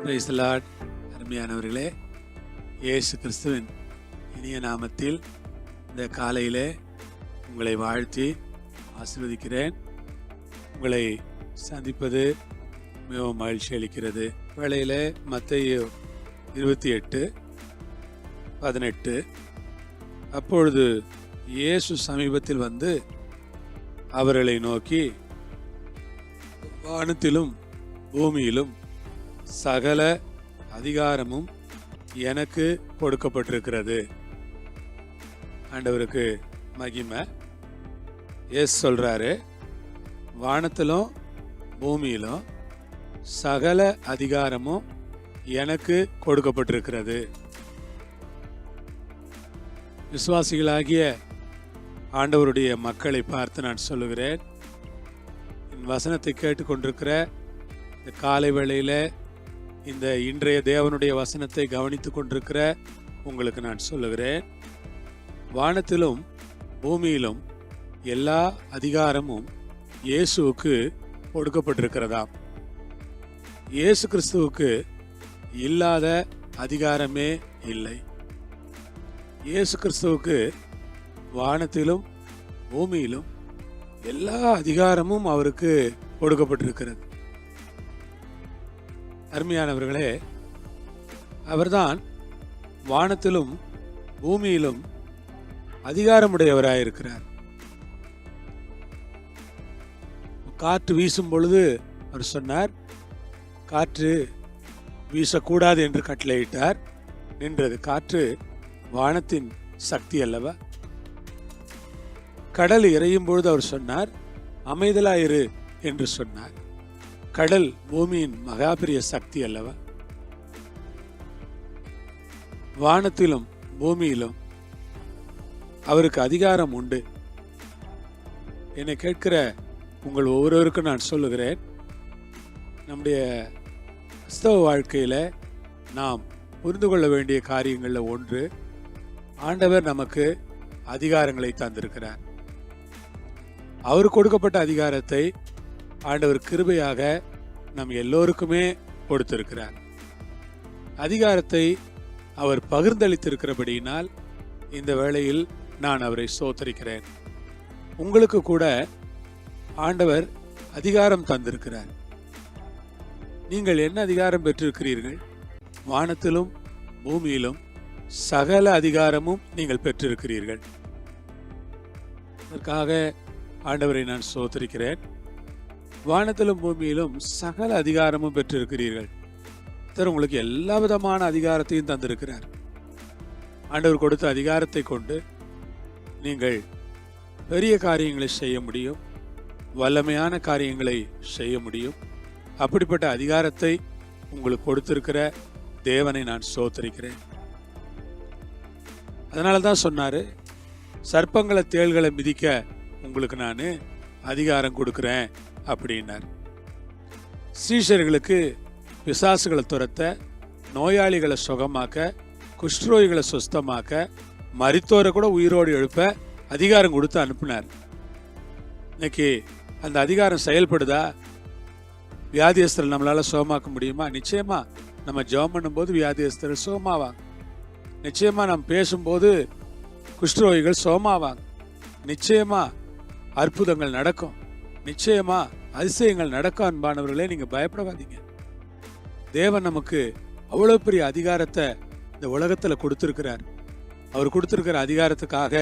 Praise the Lord. அருமையானவர்களே, இயேசு கிறிஸ்துவின் இனிய நாமத்தில் இந்த காலையிலே உங்களை வாழ்த்தி ஆசீர்வதிக்கிறேன். உங்களை சந்திப்பது மிகவும் மகிழ்ச்சி அளிக்கிறது. வேளையிலே மத்தேயு 28:18, அப்பொழுது இயேசு சமீபத்தில் வந்து அவர்களை நோக்கி, வானத்திலும் பூமியிலும் சகல அதிகாரமும் எனக்கு கொடுக்கப்பட்டிருக்கிறது. ஆண்டவருக்கு மகிமை. எஸ் சொல்றாரு, வானத்திலும் பூமியிலும் சகல அதிகாரமும் எனக்கு கொடுக்கப்பட்டிருக்கிறது. விசுவாசிகளாகிய ஆண்டவருடைய மக்களை பார்த்து நான் சொல்லுகிறேன், என் வசனத்தை கேட்டுக்கொண்டிருக்கிற இந்த காலை வேளையில் இந்த இன்றைய தேவனுடைய வசனத்தை கவனித்துக் கொண்டிருக்கிற உங்களுக்கு நான் சொல்லுகிறேன், வானத்திலும் பூமியிலும் எல்லா அதிகாரமும் இயேசுவுக்கு கொடுக்கப்பட்டிருக்கிறதாம். இயேசு கிறிஸ்துவுக்கு இல்லாத அதிகாரமே இல்லை. இயேசு கிறிஸ்துவுக்கு வானத்திலும் பூமியிலும் எல்லா அதிகாரமும் அவருக்கு கொடுக்கப்பட்டிருக்கிறது. அருமையானவர்களே, அவர்தான் வானத்திலும் பூமியிலும் அதிகாரமுடையவராயிருக்கிறார். காற்று வீசும் பொழுது அவர் சொன்னார், காற்று வீசக்கூடாது என்று கட்டளையிட்டார், நின்றது. காற்று வானத்தின் சக்தி அல்லவா? கடல் இறையும் பொழுது அவர் சொன்னார், அமைதலாயிரு என்று சொன்னார். கடல் பூமியின் மகாபெரிய சக்தி அல்லவா? வானத்திலும் பூமியிலும் அவருக்கு அதிகாரம் உண்டு. என்னை கேட்கிற உங்கள் ஒவ்வொருவருக்கும் நான் சொல்லுகிறேன், நம்முடைய கிறிஸ்தவ வாழ்க்கையில் நாம் புரிந்து கொள்ள வேண்டிய காரியங்களில் ஒன்று, ஆண்டவர் நமக்கு அதிகாரங்களை தந்திருக்கிறார். அவர் கொடுக்கப்பட்ட அதிகாரத்தை ஆண்டவர் கிருபையாக நம் எல்லோருக்குமே கொடுத்திருக்கிறார். அதிகாரத்தை அவர் பகிர்ந்தளித்திருக்கிறபடியினால் இந்த வேளையில் நான் அவரை ஸ்தோத்திரிக்கிறேன். உங்களுக்கு கூட ஆண்டவர் அதிகாரம் தந்திருக்கிறார். நீங்கள் என்ன அதிகாரம் பெற்றிருக்கிறீர்கள்? வானத்திலும் பூமியிலும் சகல அதிகாரமும் நீங்கள் பெற்றிருக்கிறீர்கள். அதற்காக ஆண்டவரை நான் ஸ்தோத்திரிக்கிறேன். வானத்திலும் பூமியிலும் சகல அதிகாரமும் பெற்றிருக்கிறீர்கள். உங்களுக்கு எல்லா விதமான அதிகாரத்தையும் தந்திருக்கிறார். ஆண்டவர் கொடுத்த அதிகாரத்தை கொண்டு நீங்கள் பெரிய காரியங்களை செய்ய முடியும், வல்லமையான காரியங்களை செய்ய முடியும். அப்படிப்பட்ட அதிகாரத்தை உங்களுக்கு கொடுத்திருக்கிற தேவனை நான் ஸ்தோத்திரிக்கிறேன். அதனால தான் சொன்னாரு, சர்ப்பங்களை தேள்களை மிதிக்க உங்களுக்கு நான் அதிகாரம் கொடுக்கிறேன் அப்படின்னார். சீஷர்களுக்கு பிசாசுகளை துரத்த, நோயாளிகளை சுகமாக்க, குஷ்டரோகிகளை சுஸ்தமாக்க, மரித்தோரை கூட உயிரோடு எழுப்ப அதிகாரம் கொடுத்து அனுப்பினார். இன்னைக்கு அந்த அதிகாரம் செயல்படுதா? வியாதியஸ்தரை நம்மளால சுகமாக்க முடியுமா? நிச்சயமா. நம்ம ஜெபம் பண்ணும்போது வியாதியஸ்தரை சுகமாவாங்க. நிச்சயமா நம்ம பேசும்போது குஷ்டரோகிகள் சுகமாவாங்க. நிச்சயமா அற்புதங்கள் நடக்கும். நிச்சயமா அதிசயங்கள் நடக்கும். அன்பானவர்களே, நீங்க பயப்படாதீங்க. தேவன் நமக்கு அவ்வளவு பெரிய அதிகாரத்தை இந்த உலகத்துல கொடுத்திருக்கிறார். அவர் கொடுத்திருக்கிற அதிகாரத்துக்காக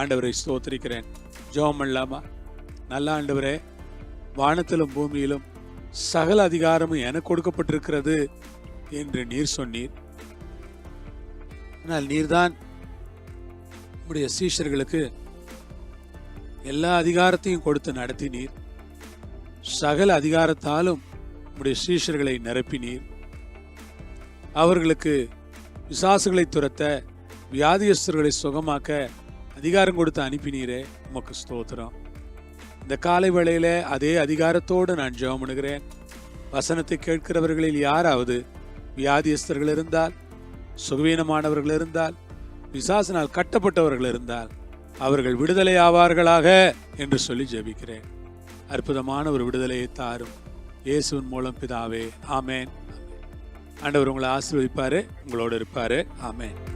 ஆண்டவரை ஸ்தோத்திரிக்கிறேன். ஜெபம் பண்ணலாமா? நல்ல ஆண்டவரே, வானத்திலும் பூமியிலும் சகல அதிகாரமும் எனக்கு கொடுக்கப்பட்டிருக்கிறது என்று நீர் சொன்னீர். ஆனால் நீர்தான் உம்முடைய சீஷர்களுக்கு எல்லா அதிகாரத்தையும் கொடுத்து நடத்தினீர். சகல அதிகாரத்தாலும் உம்முடைய சீஷர்களை நிரப்பினீர். அவர்களுக்கு பிசாசுகளை துரத்த, வியாதியஸ்தர்களை சுகமாக்க அதிகாரம் கொடுத்து அனுப்பினீரே, உமக்கு ஸ்தோத்திரம். இந்த காலை வேளையில அதே அதிகாரத்தோடு நான் ஜெபம் பண்ணுகிறேன். வசனத்தை கேட்கிறவர்களில் யாராவது வியாதியஸ்தர்கள் இருந்தால், சுகவீனமானவர்கள் இருந்தால், பிசாசினால் கட்டப்பட்டவர்கள் இருந்தால் அவர்கள் விடுதலை ஆவார்களாக என்று சொல்லி ஜெபிக்கிறேன். அற்புதமான ஒரு விடுதலையை தாரும். இயேசுவின் மூலம் பிதாவே, ஆமேன். ஆண்டவர் உங்களை ஆசீர்வதிப்பாரு, உங்களோடு இருப்பாரு. ஆமென்.